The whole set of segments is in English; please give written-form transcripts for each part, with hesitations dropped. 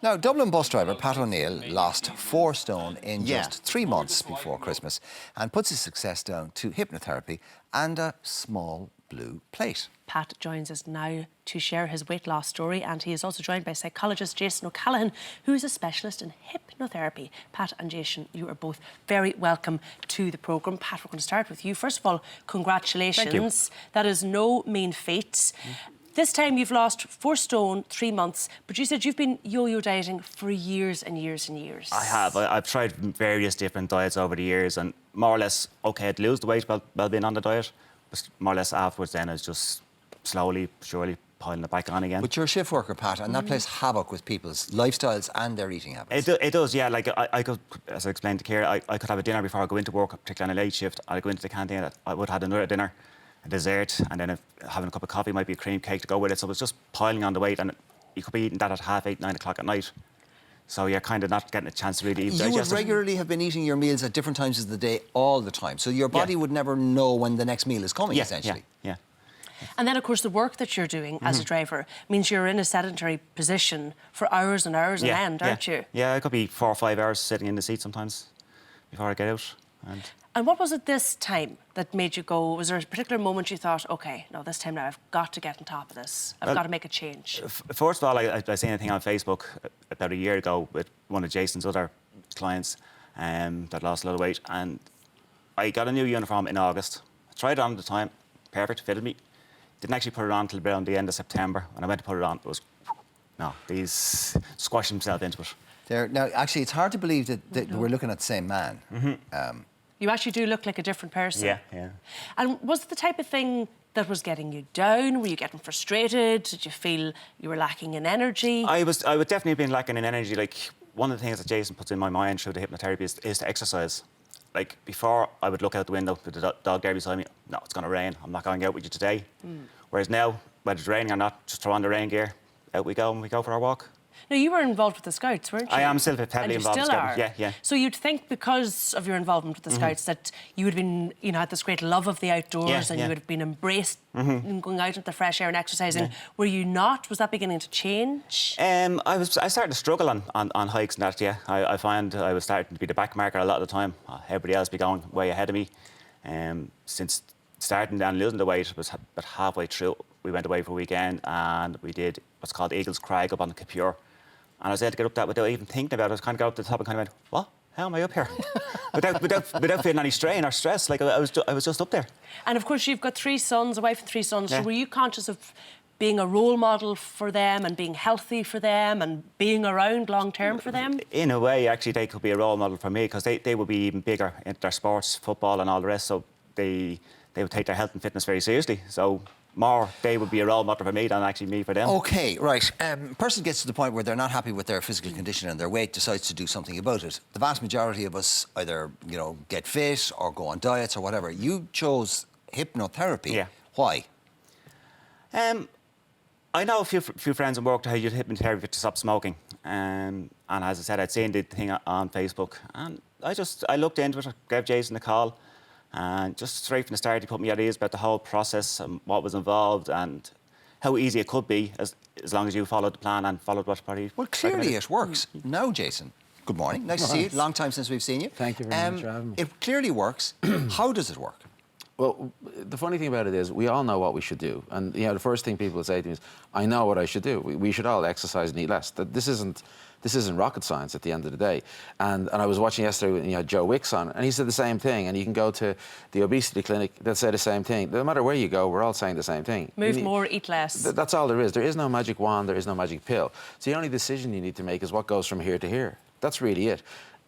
Now, Dublin bus driver Pat O'Neill lost 4 stone in just 3 months before Christmas and puts his success down to hypnotherapy and a small blue plate. Pat joins us now to share his weight loss story, and he is also joined by psychologist Jason O'Callaghan, who is a specialist in hypnotherapy. Pat and Jason, you are both very welcome to the programme. Pat, we're going to start with you. First of all, congratulations. Thank you. That is no mean feat. This time you've lost 4 stone, 3 months, but you said you've been yo-yo dieting for years and years and years. I have. I've tried various different diets over the years, and more or less, OK, I'd lose the weight while being on the diet, but more or less afterwards then it's just slowly, surely piling it back on again. But you're a shift worker, Pat, and that plays havoc with people's lifestyles and their eating habits. It does, yeah. Like, I could, as I explained to Ciara, I could have a dinner before I go into work, particularly on a late shift. I'd go into the canteen, I would have another dinner, a dessert, and then having a cup of coffee, might be a cream cake to go with it. So it's just piling on the weight, and you could be eating that at 8:30, 9 o'clock at night. So you're kind of not getting a chance to really eat. You would regularly have been eating your meals at different times of the day all the time. So your body would never know when the next meal is coming, essentially. Yeah. And then, of course, the work that you're doing as a driver means you're in a sedentary position for hours and hours on end, aren't you? Yeah, it could be 4 or 5 hours sitting in the seat sometimes before I get out. And what was it this time that made you go, was there a particular moment you thought, OK, no, this time now I've got to get on top of this, I've got to make a change? First of all, I seen a thing on Facebook about a year ago with one of Jason's other clients that lost a lot of weight, and I got a new uniform in August. I tried it on at the time, perfect, fitted me. Didn't actually put it on till around the end of September. When I went to put it on, it was, no, these squashed himself into it. Now, actually, it's hard to believe that we're looking at the same man. You actually do look like a different person. Yeah. And was it the type of thing that was getting you down? Were you getting frustrated? Did you feel you were lacking in energy? I would definitely have been lacking in energy. Like, one of the things that Jason puts in my mind through the hypnotherapy is to exercise. Like, before, I would look out the window with the dog there beside me. No, it's going to rain. I'm not going out with you today. Whereas now, whether it's raining or not, just throw on the rain gear, out we go, and we go for our walk. Now, you were involved with the Scouts, weren't you? I am still heavily involved with the Scouts. Yeah. So you'd think because of your involvement with the Scouts that you would have been, had this great love of the outdoors and you would have been embraced in going out into the fresh air and exercising. Were you not? Was that beginning to change? I started to struggle on hikes and that, I find I was starting to be the backmarker a lot of the time. Everybody else be going way ahead of me. Since starting and losing the weight, it was about halfway through. We went away for a weekend and we did what's called Eagles Crag up on the Capure. And I was able to get up that without even thinking about it. I was kind of got up to the top and kind of went, what? How am I up here? without feeling any strain or stress. Like, I was just up there. And, of course, you've got 3 sons, a wife and 3 sons. So were you conscious of being a role model for them and being healthy for them and being around long-term for them? In a way, actually, they could be a role model for me because they would be even bigger into their sports, football and all the rest. So they would take their health and fitness very seriously. So they would be a role model for me than actually me for them. OK, right. Person gets to the point where they're not happy with their physical condition and their weight, decides to do something about it. The vast majority of us either, get fit or go on diets or whatever. You chose hypnotherapy. Yeah. Why? I know a few friends in work who use hypnotherapy to stop smoking. And as I said, I'd seen the thing on Facebook. And I looked into it, gave Jason a call. And just straight from the start, he put me at ease about the whole process and what was involved and how easy it could be as long as you followed the plan and followed what party. Well, clearly it works. Now, Jason, good morning. Nice to see you. Long time since we've seen you. Thank you very much for having me. It clearly works. How does it work? Well, the funny thing about it is we all know what we should do. And, the first thing people say to me is, I know what I should do. We should all exercise and eat less. This isn't rocket science at the end of the day. And I was watching yesterday when you had Joe Wicks on, and he said the same thing. And you can go to the obesity clinic, they'll say the same thing. No matter where you go, we're all saying the same thing. Move more, eat less. That's all there is. There is no magic wand, there is no magic pill. So the only decision you need to make is what goes from here to here. That's really it.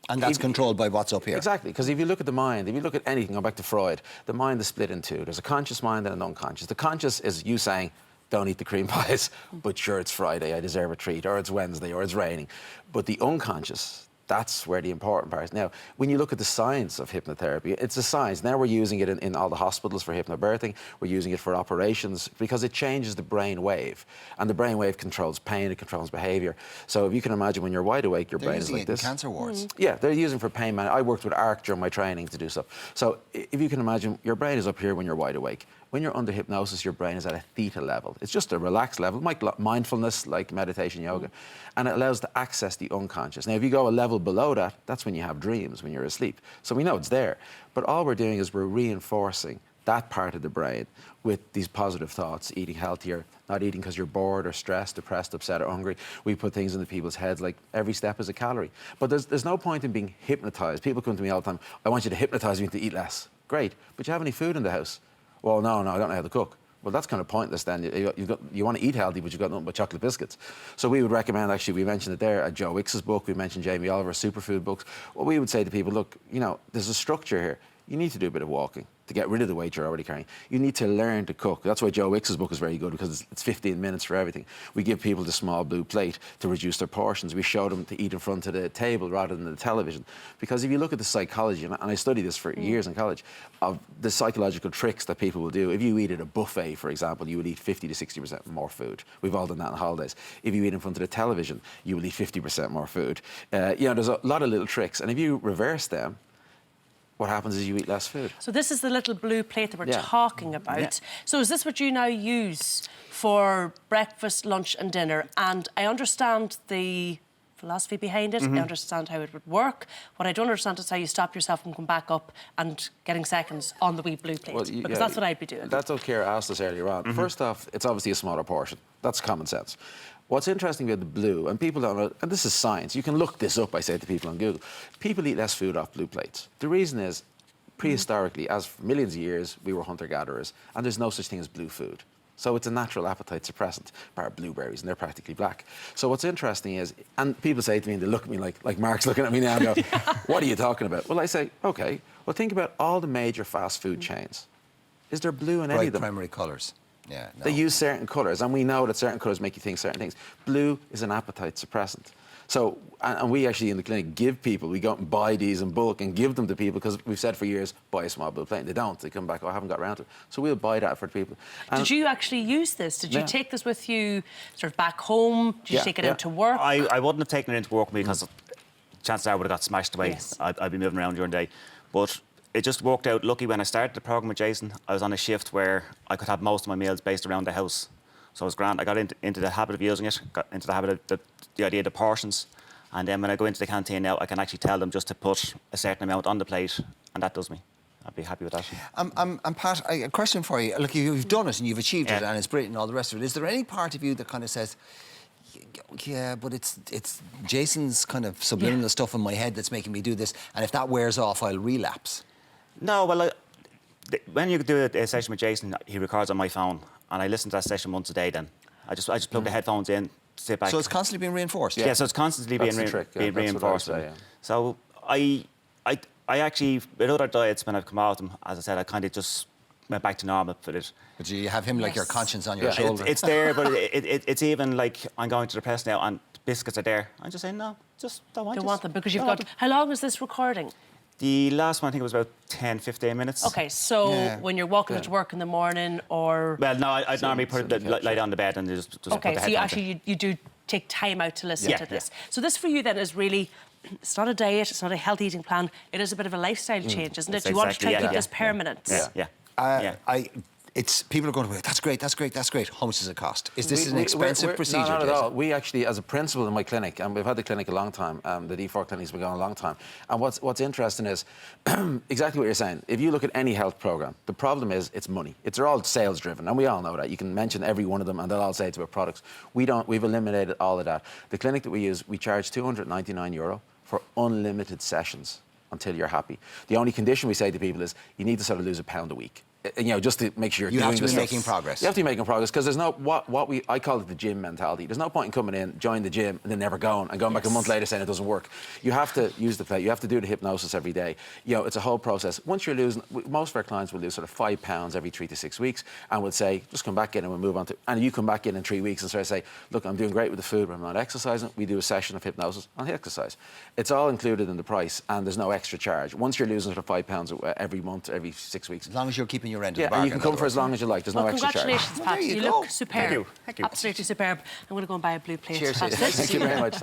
And that's controlled by what's up here. Exactly, because if you look at the mind, if you look at anything, go back to Freud, the mind is split in 2. There's a conscious mind and an unconscious. The conscious is you saying, don't eat the cream pies, but sure, it's Friday, I deserve a treat, or it's Wednesday, or it's raining. But the unconscious, that's where the important part is. Now, when you look at the science of hypnotherapy, it's a science. Now we're using it in all the hospitals for hypnobirthing. We're using it for operations because it changes the brain wave. And the brain wave controls pain, it controls behaviour. So if you can imagine when you're wide awake, your brain is like this. They're using it in cancer wards. Yeah, they're using it for pain management. I worked with ARC during my training to do stuff. So if you can imagine, your brain is up here when you're wide awake. When you're under hypnosis, your brain is at a theta level. It's just a relaxed level, like mindfulness, like meditation, yoga, and it allows to access the unconscious. Now, if you go a level below that, that's when you have dreams, when you're asleep. So we know it's there. But all we're doing is we're reinforcing that part of the brain with these positive thoughts, eating healthier, not eating because you're bored or stressed, depressed, upset, or hungry. We put things into people's heads like every step is a calorie. But there's no point in being hypnotized. People come to me all the time, I want you to hypnotize me to eat less. Great, but you have any food in the house? Well, no, I don't know how to cook. Well, that's kind of pointless then. You want to eat healthy, but you've got nothing but chocolate biscuits. So we would recommend, actually, we mentioned it there, Joe Wicks's book, we mentioned Jamie Oliver's superfood books. What we would say to people, look, there's a structure here. You need to do a bit of walking to get rid of the weight you're already carrying. You need to learn to cook. That's why Joe Wicks's book is very good, because it's 15 minutes for everything. We give people the small blue plate to reduce their portions. We show them to eat in front of the table rather than the television. Because if you look at the psychology, and I studied this for years in college, of the psychological tricks that people will do. If you eat at a buffet, for example, you will eat 50 to 60% more food. We've all done that on holidays. If you eat in front of the television, you will eat 50% more food. There's a lot of little tricks. And if you reverse them, what happens is you eat less food. So this is the little blue plate that we're talking about. Yeah. So is this what you now use for breakfast, lunch and dinner? And I understand the philosophy behind it. I understand how it would work. What I don't understand is how you stop yourself from going back up and getting seconds on the wee blue plate. Because that's what I'd be doing. That's what Ciara asked us earlier on. First off, it's obviously a smaller portion. That's common sense. What's interesting about the blue, and people don't know, and this is science, you can look this up, I say to people on Google, people eat less food off blue plates. The reason is, prehistorically, as for millions of years, we were hunter-gatherers, and there's no such thing as blue food. So it's a natural appetite suppressant, bar blueberries, and they're practically black. So what's interesting is, and people say to me, and they look at me like Mark's looking at me now and go, what are you talking about? Well, I say, okay, well, think about all the major fast food chains. Is there blue in any of them? Primary colours. Yeah, no. They use certain colours, and we know that certain colours make you think certain things. Blue is an appetite suppressant. So, and we actually in the clinic give people, we go out and buy these in bulk and give them to people, because we've said for years, buy a small blue plate. They don't. They come back, I haven't got around to it. So we'll buy that for people. And did you actually use this? Did you take this with you sort of back home? Did you take it into work? I wouldn't have taken it into work because chances are I would have got smashed away. Yes. I'd be moving around during the day. But it just worked out lucky. When I started the programme with Jason, I was on a shift where I could have most of my meals based around the house. So it was grand. I got into the habit of using it, got into the habit of the idea of the portions. And then when I go into the canteen now, I can actually tell them just to put a certain amount on the plate, and that does me. I'd be happy with that. And Pat, a question for you. Look, you've done it and you've achieved it, and it's brilliant and all the rest of it. Is there any part of you that kind of says, yeah, but it's Jason's kind of subliminal stuff in my head that's making me do this, and if that wears off, I'll relapse? No, well, when you do a session with Jason, he records on my phone, and I listen to that session once a day then. I just plug the headphones in, sit back. So it's constantly being reinforced? Yeah, so it's constantly being reinforced. So I actually, with other diets, when I've come out of them, as I said, I kind of just went back to normal for it. But do you have him like your conscience on your shoulder? It's there, but it's even like I'm going to the press now and biscuits are there. I'm just saying, no, just don't want them because you've got... How long was this recording? The last one, I think it was about 10, 15 minutes. OK, so when you're walking into work in the morning or... Well, no, I'd normally put it, lie down the bed and just put the headphones so you actually you do take time out to listen to this. So this for you then is really... It's not a diet, it's not a healthy eating plan, it is a bit of a lifestyle change, isn't it? You want to try to keep this permanent. It's people are going to go, that's great. How much does it cost? Is this an expensive procedure? No, not at all. We actually, as a principal in my clinic, and we've had the clinic a long time, the D4 clinic's been going a long time, and what's interesting is exactly what you're saying. If you look at any health program, the problem is it's money. They're all sales driven, and we all know that. You can mention every one of them, and they'll all say it's about products. We've eliminated all of that. The clinic that we use, we charge €299 for unlimited sessions until you're happy. The only condition we say to people is you need to sort of lose £1 a week. Just to make sure you're doing this. You have to be making progress. You have to be making progress, because there's no I call it the gym mentality. There's no point in coming in, join the gym, and then never going, and going back a month later saying it doesn't work. You have to use the plate. You have to do the hypnosis every day. It's a whole process. Once you're losing, most of our clients will lose sort of £5 every 3 to 6 weeks, and we'll say, just come back in and we'll move on to. And you come back in 3 weeks and sort of say, look, I'm doing great with the food, but I'm not exercising. We do a session of hypnosis and exercise. It's all included in the price, and there's no extra charge. Once you're losing sort of £5 every month, every 6 weeks, as long as you're keeping your end of the bargain. And you can come for as long as you like. There's no extra charge. Congratulations, Pat. You look superb. Thank you. Absolutely superb. I'm going to go and buy a blue plate. Cheers. Thank you very much.